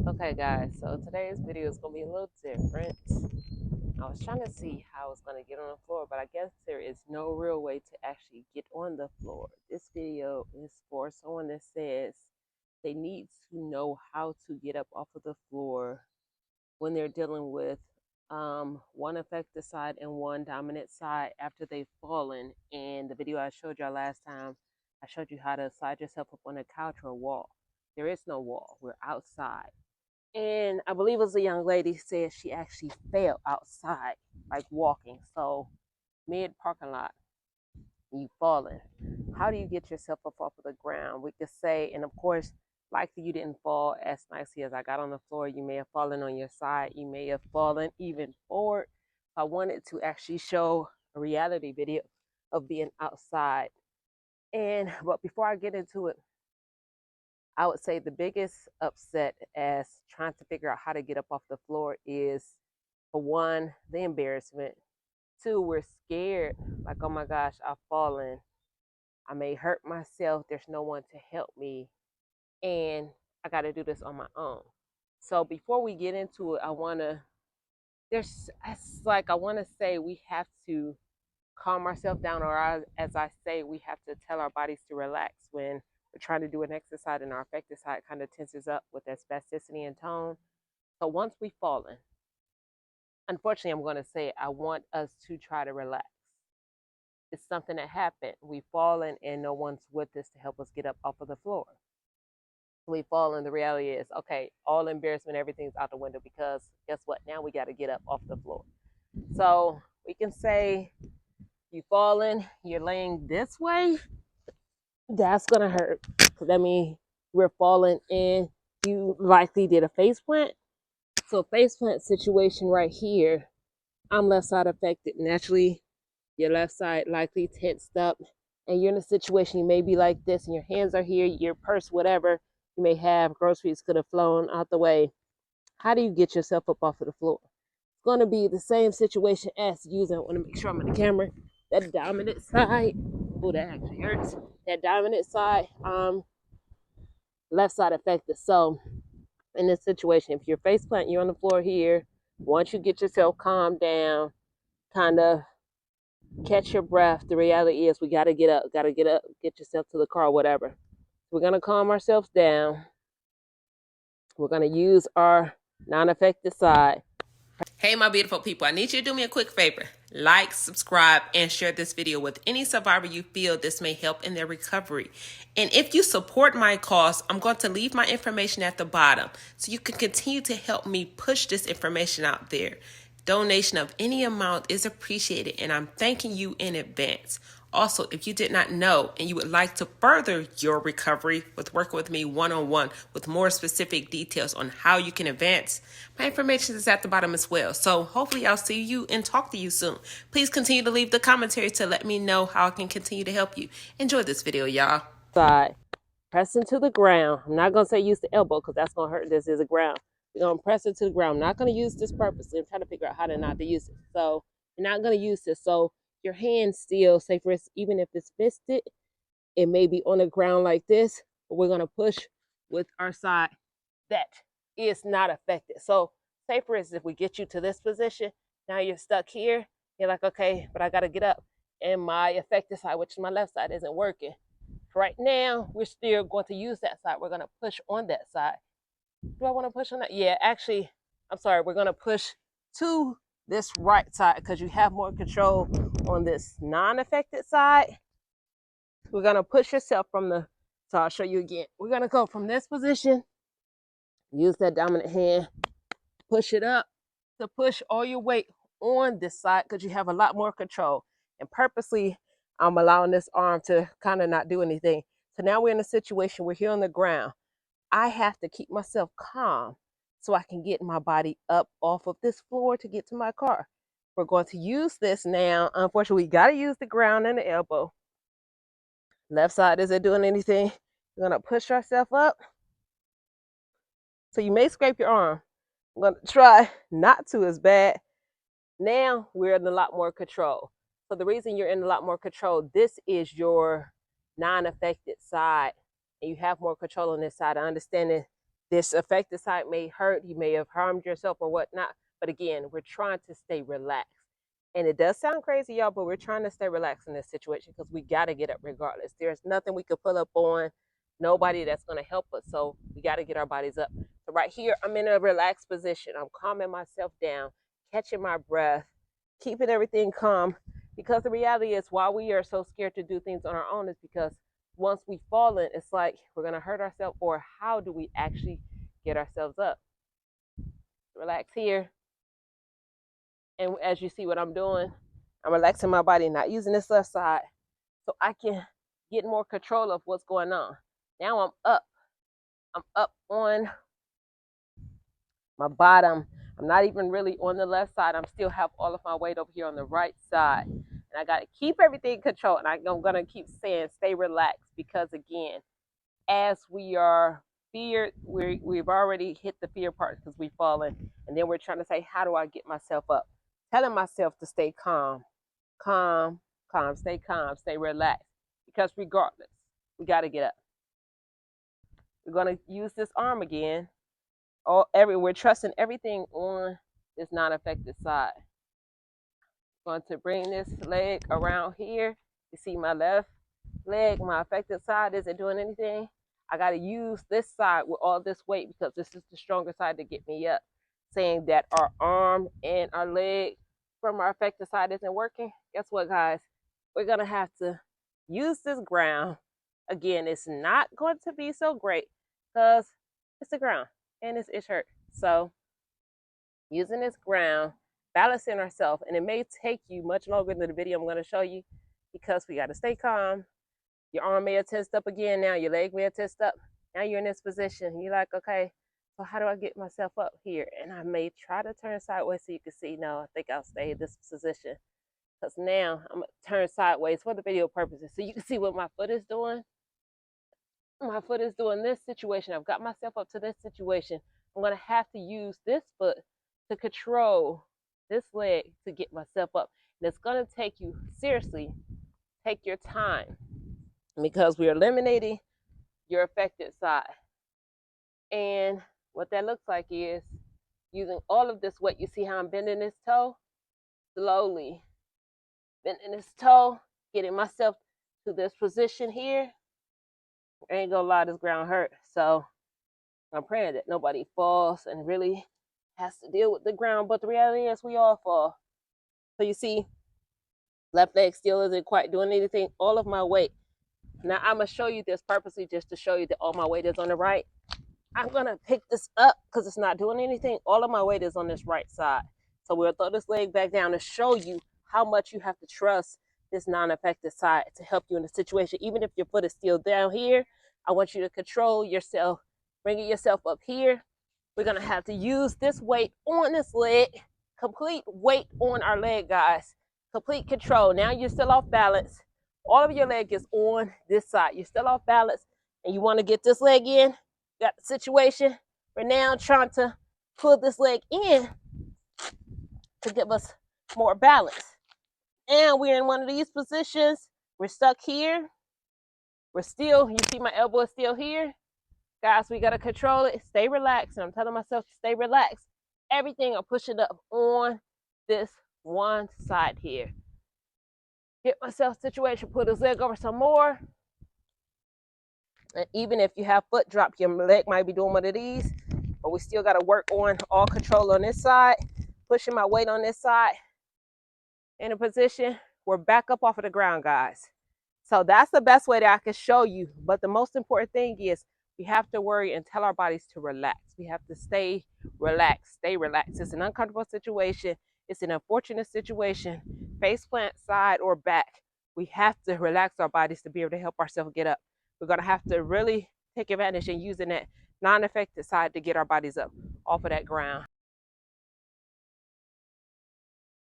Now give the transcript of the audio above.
Okay guys, so today's video is going to be a little different. I was trying to see how I was going to get on the floor, but I guess there is no real way to actually get on the floor. This video is for someone that says they need to know how to get up off of the floor when they're dealing with one affected side and one dominant side after they've fallen. And the video I showed y'all last time, I showed you how to slide yourself up on a couch or a wall. There is no wall. We're outside. And I believe it was a young lady said she actually fell outside, like walking. So mid parking lot, you falling. How do you get yourself up off of the ground? We could say, and of course, likely you didn't fall as nicely as I got on the floor. You may have fallen on your side. You may have fallen even forward. I wanted to actually show a reality video of being outside. But before I get into it, I would say the biggest upset as trying to figure out how to get up off the floor is, for one, the embarrassment. Two, we're scared, like, oh my gosh, I've fallen. I may hurt myself. There's no one to help me. And I got to do this on my own. So before we get into it, I want to say we have to calm ourselves down, or as I say, we have to tell our bodies to relax when we're trying to do an exercise and our affected side kind of tenses up with that spasticity and tone. So once we've fallen, unfortunately, I'm going to say I want us to try to relax. It's something that happened. We've fallen and no one's with us to help us get up off of the floor. We've fallen. The reality is, okay, all embarrassment, everything's out the window, because guess what? Now we got to get up off the floor. So we can say you've fallen, you're laying this way. That's going to hurt, because that means we're falling and you likely did a face plant. So face plant situation right here, I'm left side affected. Naturally, your left side likely tensed up, and you're in a situation, you may be like this, and your hands are here, your purse, whatever you may have, groceries could have flown out the way. How do you get yourself up off of the floor? It's going to be the same situation as using, I want to make sure I'm on the camera, that dominant side. Oh, that actually hurts. That dominant side, left side affected. So in this situation, if you're face plant, you're on the floor here. Once you get yourself calmed down, kind of catch your breath, the reality is we got to get up, get yourself to the car, whatever. We're going to calm ourselves down. We're going to use our non-affected side. Hey, my beautiful people, I need you to do me a quick favor. Like, subscribe, and share this video with any survivor you feel this may help in their recovery. And if you support my cause, I'm going to leave my information at the bottom so you can continue to help me push this information out there. Donation of any amount is appreciated, and I'm thanking you in advance. Also, if you did not know and you would like to further your recovery with working with me one-on-one with more specific details on how you can advance, my information is at the bottom as well. So hopefully I'll see you and talk to you soon. Please continue to leave the commentary to let me know how I can continue to help you. Enjoy this video, y'all. Side, press into the ground. I'm not going to say use the elbow, because that's going to hurt. This is a ground. We're going to press it to the ground. I'm not going to use this purposely. I'm trying to figure out how to not to use it. So you're not going to use this. So your hand still, say for instance, even if it's fisted, it may be on the ground like this, but we're going to push with our side that is not affected. So say for instance, if we get you to this position, now you're stuck here. You're like, okay, but I got to get up. And my affected side, which is my left side, isn't working. Right now, we're still going to use that side. We're going to push on that side. Do I want to push on that? Yeah, actually, I'm sorry. We're going to push to this right side because you have more control on this non-affected side. We're going to push yourself from the, so I'll show you again. We're going to go from this position, use that dominant hand, push it up to push all your weight on this side because you have a lot more control. And purposely, I'm allowing this arm to kind of not do anything. So now we're in a situation, we're here on the ground. I have to keep myself calm so I can get my body up off of this floor to get to my car. We're going to use this now. Unfortunately, we got to use the ground and the elbow. Left side isn't doing anything. We're going to push ourselves up. So you may scrape your arm. I'm going to try not to as bad. Now we're in a lot more control. So the reason you're in a lot more control, this is your non-affected side. And you have more control on this side. I understand that This affected side may hurt, you may have harmed yourself or whatnot. But again, we're trying to stay relaxed. And it does sound crazy, y'all, but we're trying to stay relaxed in this situation because we got to get up regardless. There's nothing we could pull up on, nobody that's going to help us. So we got to get our bodies up. So right here, I'm in a relaxed position. I'm calming myself down, catching my breath, keeping everything calm. Because the reality is, why we are so scared to do things on our own is because once we fall in, it's like we're going to hurt ourselves, or how do we actually get ourselves up? Relax here. And as you see what I'm doing, I'm relaxing my body, not using this left side, so I can get more control of what's going on. Now I'm up. I'm up on my bottom. I'm not even really on the left side. I'm still have all of my weight over here on the right side. And I got to keep everything controlled. And I'm going to keep saying stay relaxed, because again, as we are feared, we've already hit the fear part because we've fallen. And then we're trying to say, how do I get myself up? Telling myself to stay calm, calm, calm, stay relaxed. Because regardless, we got to get up. We're going to use this arm again. We're trusting everything on this non-affected side. I'm going to bring this leg around here. You see my left leg, my affected side isn't doing anything. I got to use this side with all this weight because this is the stronger side to get me up. Saying that our arm and our leg from our affected side isn't working. Guess what, guys? We're going to have to use this ground. Again, it's not going to be so great because it's the ground and it's hurt. So using this ground, balancing ourselves, and it may take you much longer than the video I'm going to show you because we got to stay calm. Your arm may have tensed up again now, your leg may have tensed up. Now you're in this position. You're like, okay, so how do I get myself up here? And I may try to turn sideways so you can see. No, I think I'll stay in this position because now I'm going to turn sideways for the video purposes so you can see what my foot is doing. My foot is doing this situation. I've got myself up to this situation. I'm going to have to use this foot to control this leg to get myself up. And it's going to take you, seriously, take your time, because we're eliminating your affected side. And what that looks like is using all of this weight. You see how I'm bending this toe? Slowly bending this toe, getting myself to this position here. I ain't gonna lie, this ground hurt. So I'm praying that nobody falls and really has to deal with the ground. But the reality is we all fall. So you see, left leg still isn't quite doing anything. All of my weight. Now I'm gonna show you this purposely just to show you that all my weight is on the right. I'm gonna pick this up because it's not doing anything. All of my weight is on this right side. So we'll throw this leg back down to show you how much you have to trust this non-affected side to help you in the situation. Even if your foot is still down here, I want you to control yourself, bringing yourself up here. We're gonna have to use this weight on this leg, complete weight on our leg, guys. Complete control. Now you're still off balance. All of your leg is on this side. You're still off balance, and you want to get this leg in. Got the situation. We're now trying to pull this leg in to give us more balance. And we're in one of these positions. We're stuck here. We're still, you see my elbow is still here. Guys, we got to control it. Stay relaxed. And I'm telling myself to stay relaxed. Everything I'm pushing up on this one side here. Get myself situation, put this leg over some more. And even if you have foot drop, your leg might be doing one of these, but we still got to work on all control on this side, pushing my weight on this side. In a position, we're back up off of the ground, guys. So that's the best way that I can show you. But the most important thing is we have to worry and tell our bodies to relax. We have to stay relaxed, stay relaxed. It's an uncomfortable situation. It's an unfortunate situation, face plant, side, or back. We have to relax our bodies to be able to help ourselves get up. We're going to have to really take advantage and using that non-affected side to get our bodies up off of that ground.